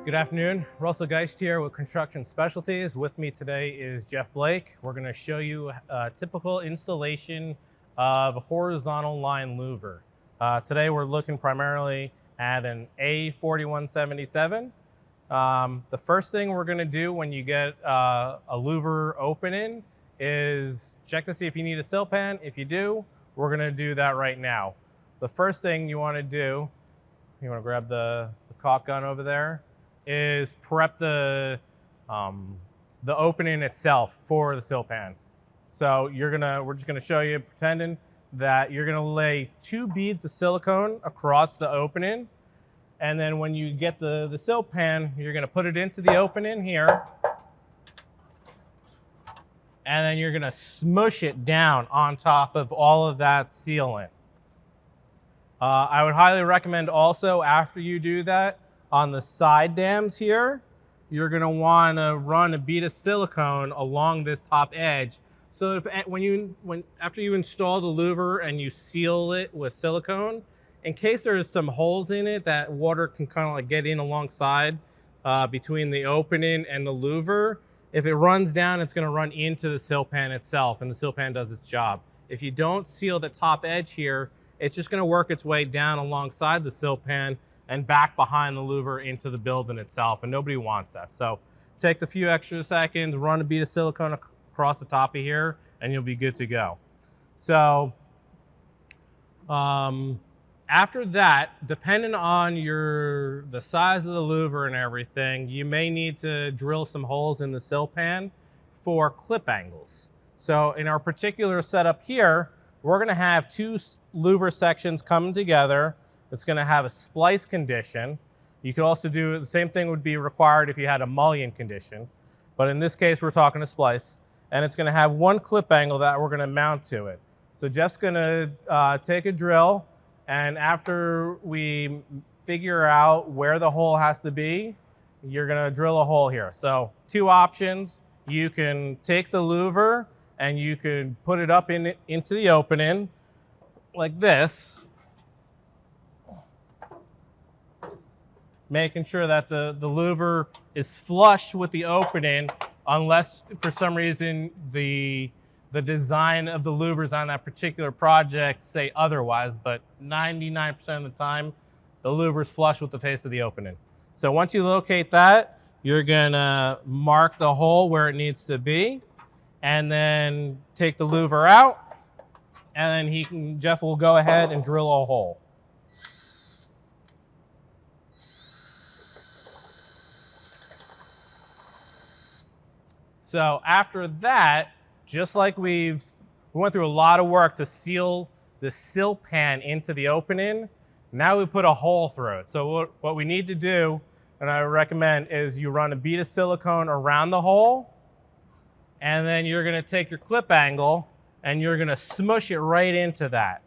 Good afternoon, Russell Geist here with Construction Specialties. With me today is Jeff Blake. We're going to show you a typical installation of a horizontal line louver. Today we're looking primarily at an A-4177. The first thing we're going to do when you get a louver opening is check to see if you need a sill pan. If you do, we're going to do that right now. The first thing you want to do, you want to grab the caulk gun over there, is prep the opening itself for the sill pan. So we're just gonna show you, pretending that you're gonna lay 2 beads of silicone across the opening, and then when you get the sill pan, you're gonna put it into the opening here, and then you're gonna smush it down on top of all of that sealant. I would highly recommend also, after you do that, on the side dams here, you're gonna wanna run a bead of silicone along this top edge. So after you install the louver and you seal it with silicone, in case there's some holes in it that water can kind of like get in alongside between the opening and the louver, if it runs down, it's gonna run into the sill pan itself, and the sill pan does its job. If you don't seal the top edge here, it's just gonna work its way down alongside the sill pan and back behind the louver into the building itself, and nobody wants that. So take the few extra seconds, run a bead of silicone across the top of here, and you'll be good to go. So after that, depending on the size of the louver and everything, you may need to drill some holes in the sill pan for clip angles. So in our particular setup here, we're gonna have 2 louver sections coming together. It's going to have a splice condition. You could also do the same thing would be required if you had a mullion condition, but in this case we're talking a splice, and it's going to have 1 clip angle that we're going to mount to it. So Jeff's going to take a drill, and after we figure out where the hole has to be, you're going to drill a hole here. So 2 options: you can take the louver and you can put it up into the opening like this, making sure that the louver is flush with the opening, unless for some reason the design of the louvers on that particular project say otherwise, but 99% of the time, the louver's flush with the face of the opening. So once you locate that, you're gonna mark the hole where it needs to be, and then take the louver out, and then Jeff will go ahead and drill a hole. So after that, just like we went through a lot of work to seal the sill pan into the opening, now we put a hole through it. So what we need to do, and I recommend, is you run a bead of silicone around the hole, and then you're gonna take your clip angle and you're gonna smush it right into that.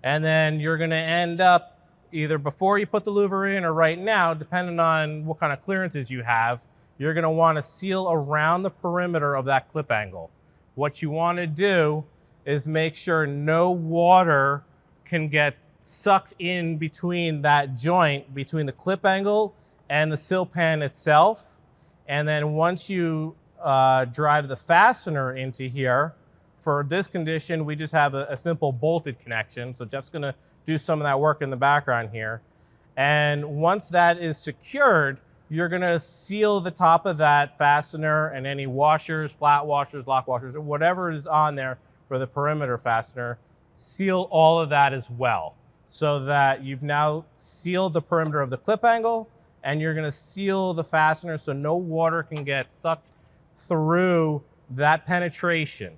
And then you're gonna end up, either before you put the louver in or right now, depending on what kind of clearances you have, you're gonna wanna seal around the perimeter of that clip angle. What you wanna do is make sure no water can get sucked in between that joint, between the clip angle and the sill pan itself. And then once you drive the fastener into here, for this condition, we just have a simple bolted connection. So Jeff's gonna do some of that work in the background here. And once that is secured, you're gonna seal the top of that fastener and any washers, flat washers, lock washers, or whatever is on there for the perimeter fastener, seal all of that as well, so that you've now sealed the perimeter of the clip angle, and you're gonna seal the fastener so no water can get sucked through that penetration.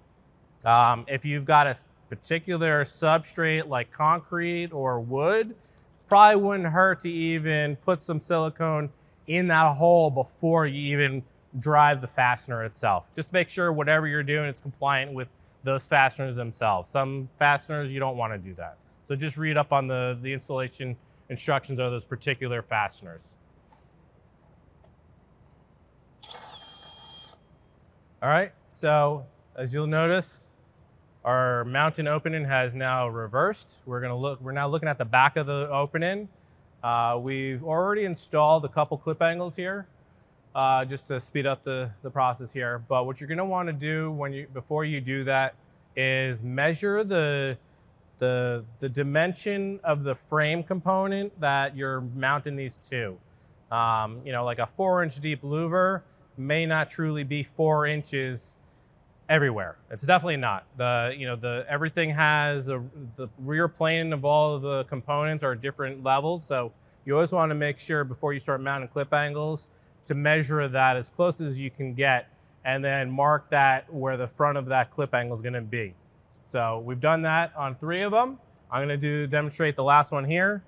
If you've got a particular substrate like concrete or wood, probably wouldn't hurt to even put some silicone in that hole before you even drive the fastener itself. Just make sure whatever you're doing is compliant with those fasteners themselves. Some fasteners, you don't want to do that. So just read up on the installation instructions of those particular fasteners. All right, so as you'll notice, our mounting opening has now reversed. We're now looking at the back of the opening. We've already installed a couple clip angles here, just to speed up the process here. But what you're going to want to do before you do that is measure the dimension of the frame component that you're mounting these to. Like a 4-inch deep louver may not truly be 4 inches everywhere. It's definitely not. Everything has the rear plane of all of the components are different levels. So you always want to make sure before you start mounting clip angles to measure that as close as you can get, and then mark that where the front of that clip angle is going to be. So we've done that on 3 of them. I'm going to demonstrate the last one here.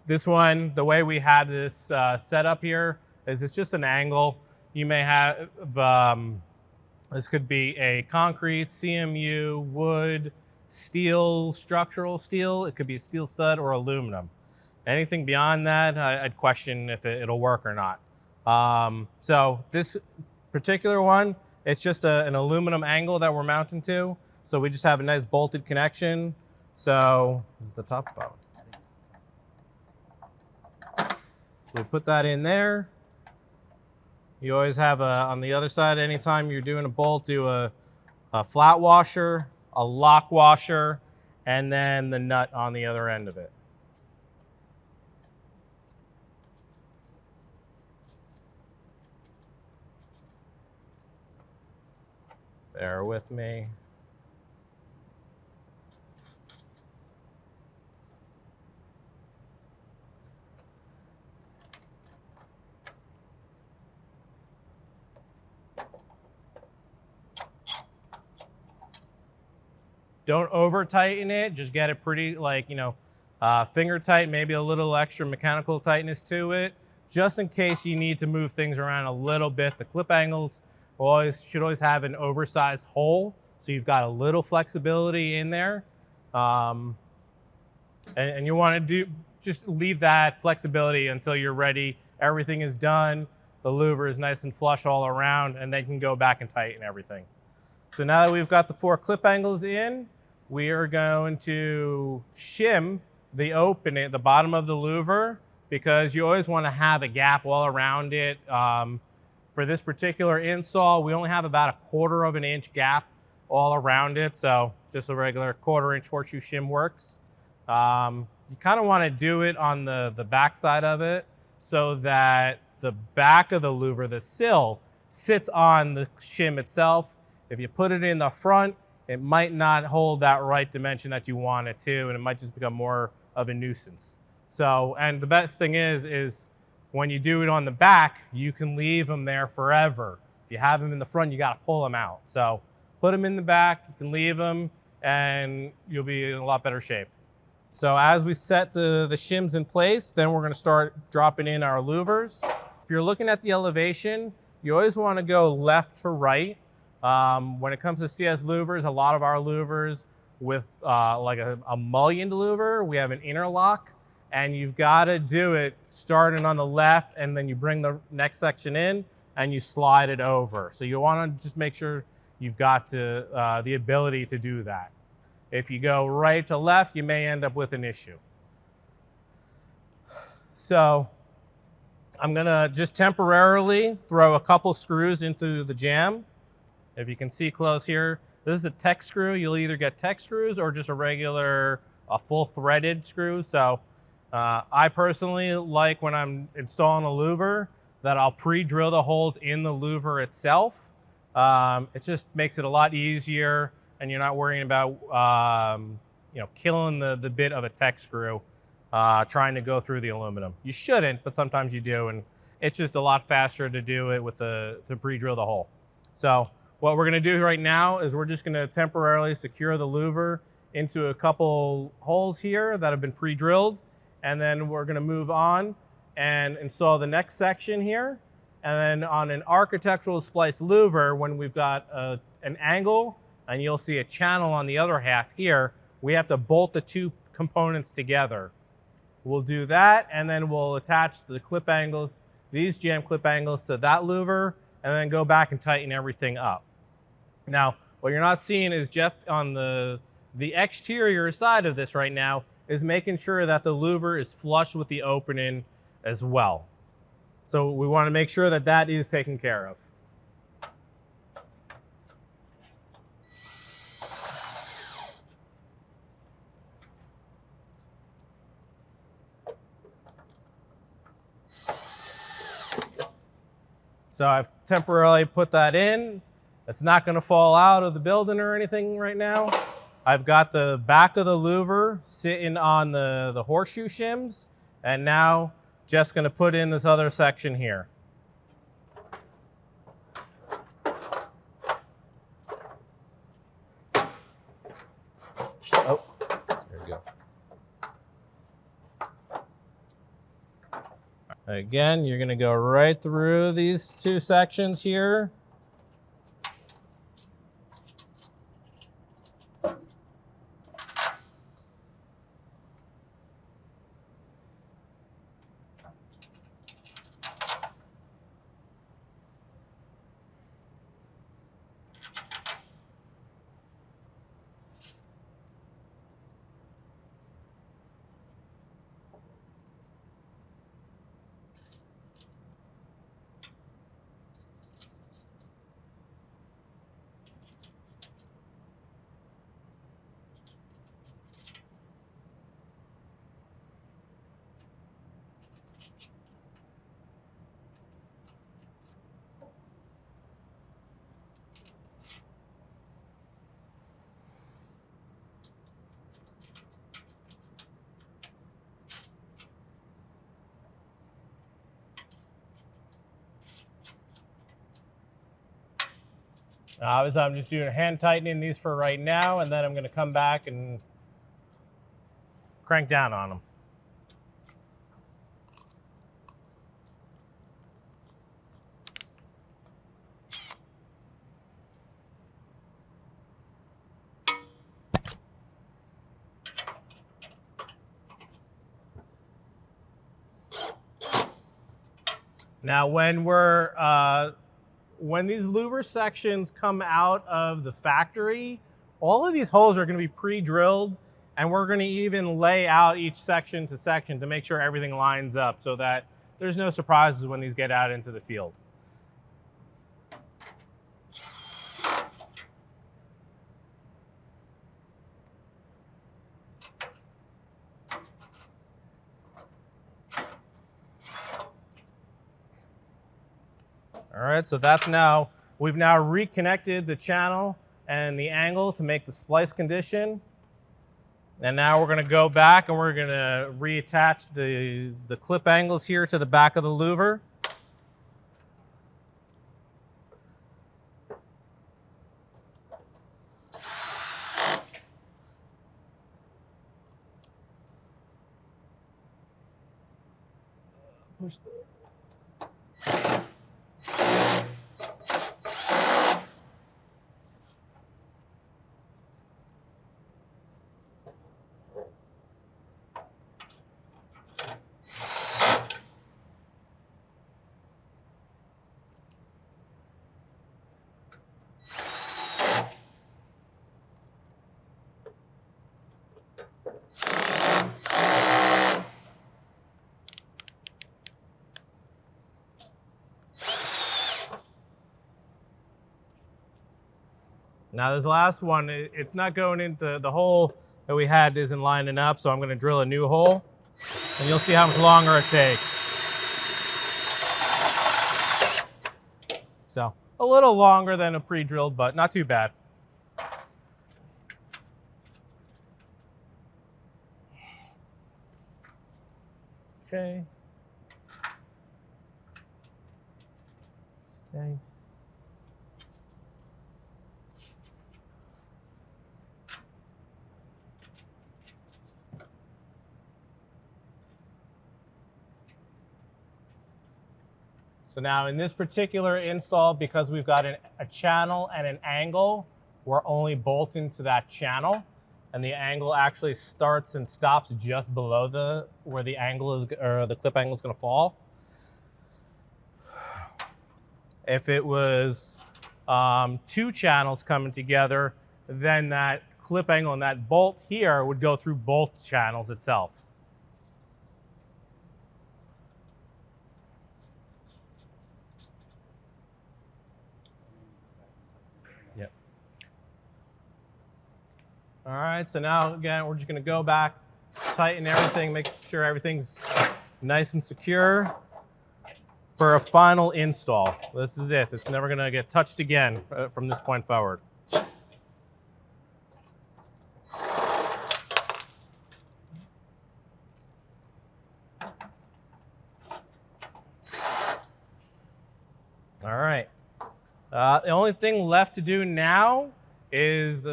This one, the way we had this set up here is it's just an angle. You may have, this could be a concrete, CMU, wood, steel, structural steel. It could be a steel stud or aluminum. Anything beyond that, I'd question if it'll work or not. So this particular one, it's just an aluminum angle that we're mounting to. So we just have a nice bolted connection. So this is the top bone. So we put that in there. You always have on the other side, anytime you're doing a bolt, do a flat washer, a lock washer, and then the nut on the other end of it. Bear with me. Don't over tighten it, just get it pretty finger tight, maybe a little extra mechanical tightness to it, just in case you need to move things around a little bit. The clip angles should always have an oversized hole, so you've got a little flexibility in there. And you want to just leave that flexibility until you're ready. Everything is done. The louver is nice and flush all around, and then you can go back and tighten everything. So now that we've got the 4 clip angles in, we are going to shim the opening, the bottom of the louver, because you always want to have a gap all around it. For this particular install, we only have about a 1/4 of an inch gap all around it. So just a regular 1/4 inch horseshoe shim works. You kind of want to do it on the back side of it so that the back of the louver, the sill, sits on the shim itself. If you put it in the front, it might not hold that right dimension that you want it to, and it might just become more of a nuisance. So, and the best thing is when you do it on the back, you can leave them there forever. If you have them in the front, you got to pull them out. So put them in the back, you can leave them, and you'll be in a lot better shape. So as we set the shims in place, then we're going to start dropping in our louvers. If you're looking at the elevation, you always want to go left to right. When it comes to CS louvers, a lot of our louvers with like a mullioned louver, we have an interlock, and you've got to do it starting on the left, and then you bring the next section in and you slide it over. So you want to just make sure you've got the ability to do that. If you go right to left, you may end up with an issue. So I'm gonna just temporarily throw a couple screws into the jamb. If you can see close here, this is a tech screw. You'll either get tech screws or just a full threaded screw. So I personally like, when I'm installing a louver, that I'll pre-drill the holes in the louver itself. It just makes it a lot easier, and you're not worrying about killing the bit of a tech screw trying to go through the aluminum. You shouldn't, but sometimes you do, and it's just a lot faster to do it with to pre-drill the hole. So what we're gonna do right now is we're just gonna temporarily secure the louver into a couple holes here that have been pre-drilled, and then we're gonna move on and install the next section here. And then on an architectural splice louver, when we've got an angle, and you'll see a channel on the other half here, we have to bolt the 2 components together. We'll do that, and then we'll attach the clip angles, these jam clip angles, to that louver, and then go back and tighten everything up. Now, what you're not seeing is Jeff on the exterior side of this right now is making sure that the louver is flush with the opening as well. So we want to make sure that that is taken care of. So I've temporarily put that in. It's not going to fall out of the building or anything right now. I've got the back of the louver sitting on the horseshoe shims, and now just going to put in this other section here. Oh, there we go. Again, you're going to go right through these two sections here. Obviously, I'm just doing hand tightening these for right now, and then I'm going to come back and crank down on them. Now, when these louver sections come out of the factory, all of these holes are going to be pre-drilled, and we're going to even lay out each section to section to make sure everything lines up so that there's no surprises when these get out into the field. All right, so we've now reconnected the channel and the angle to make the splice condition. And now we're going to go back and we're going to reattach the clip angles here to the back of the louver. Push the Now this last one, it's not going into the hole that we had isn't lining up, so I'm going to drill a new hole, and you'll see how much longer it takes. So a little longer than a pre-drilled, but not too bad. Okay. Stay. So now in this particular install, because we've got a channel and an angle, we're only bolting to that channel, and the angle actually starts and stops just below where the angle is, or the clip angle is going to fall. If it was two channels coming together, then that clip angle, and that bolt here would go through both channels itself. Yep. All right, so now again, we're just gonna go back, tighten everything, make sure everything's nice and secure for a final install. This is it. It's never gonna get touched again from this point forward. All right. The only thing left to do now is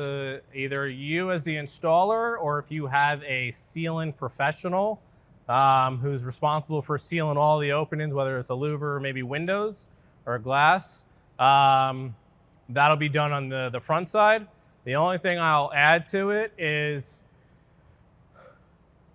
either you as the installer, or if you have a sealing professional who's responsible for sealing all the openings, whether it's a louver or maybe windows or glass, that'll be done on the front side. The only thing I'll add to it is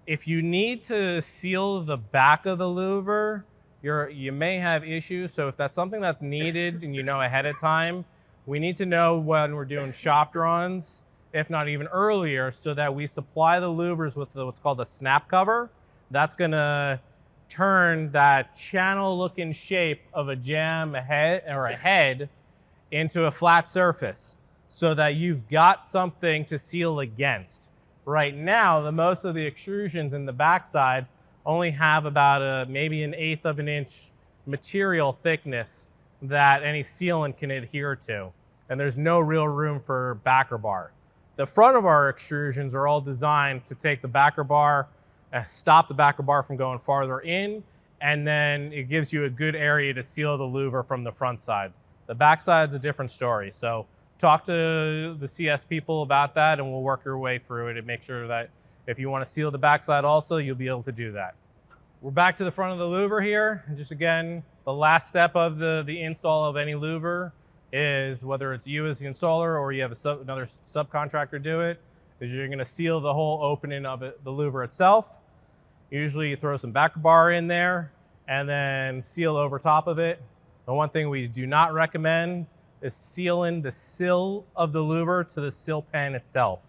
if you need to seal the back of the louver, you may have issues. So if that's something that's needed and you know ahead of time, we need to know when we're doing shop drawings, if not even earlier, so that we supply the louvers with what's called a snap cover. That's gonna turn that channel looking shape of a jamb head or a head into a flat surface so that you've got something to seal against. Right now, most of the extrusions in the backside only have about maybe 1/8 of an inch material thickness that any sealant can adhere to. And there's no real room for backer bar. The front of our extrusions are all designed to take the backer bar, stop the backer bar from going farther in, and then it gives you a good area to seal the louver from the front side. The back side's a different story. So talk to the CS people about that, and we'll work your way through it and make sure that if you want to seal the backside also, you'll be able to do that. We're back to the front of the louver here. And just again, the last step of the install of any louver is, whether it's you as the installer or you have another subcontractor do it, is you're gonna seal the whole opening of it, the louver itself. Usually you throw some backer bar in there and then seal over top of it. The one thing we do not recommend is sealing the sill of the louver to the sill pan itself.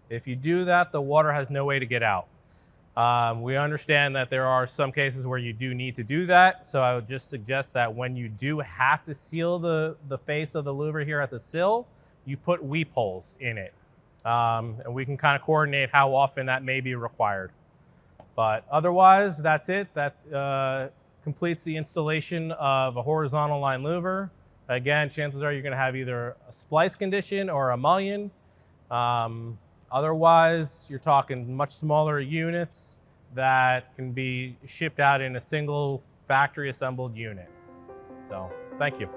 If you do that, the water has no way to get out. We understand that there are some cases where you do need to do that, so I would just suggest that when you do have to seal the face of the louver here at the sill, you put weep holes in it. And we can kind of coordinate how often that may be required. But otherwise, that's it. That completes the installation of a horizontal line louver. Again, chances are you're gonna have either a splice condition or a mullion. Otherwise, you're talking much smaller units that can be shipped out in a single factory assembled unit. So, thank you.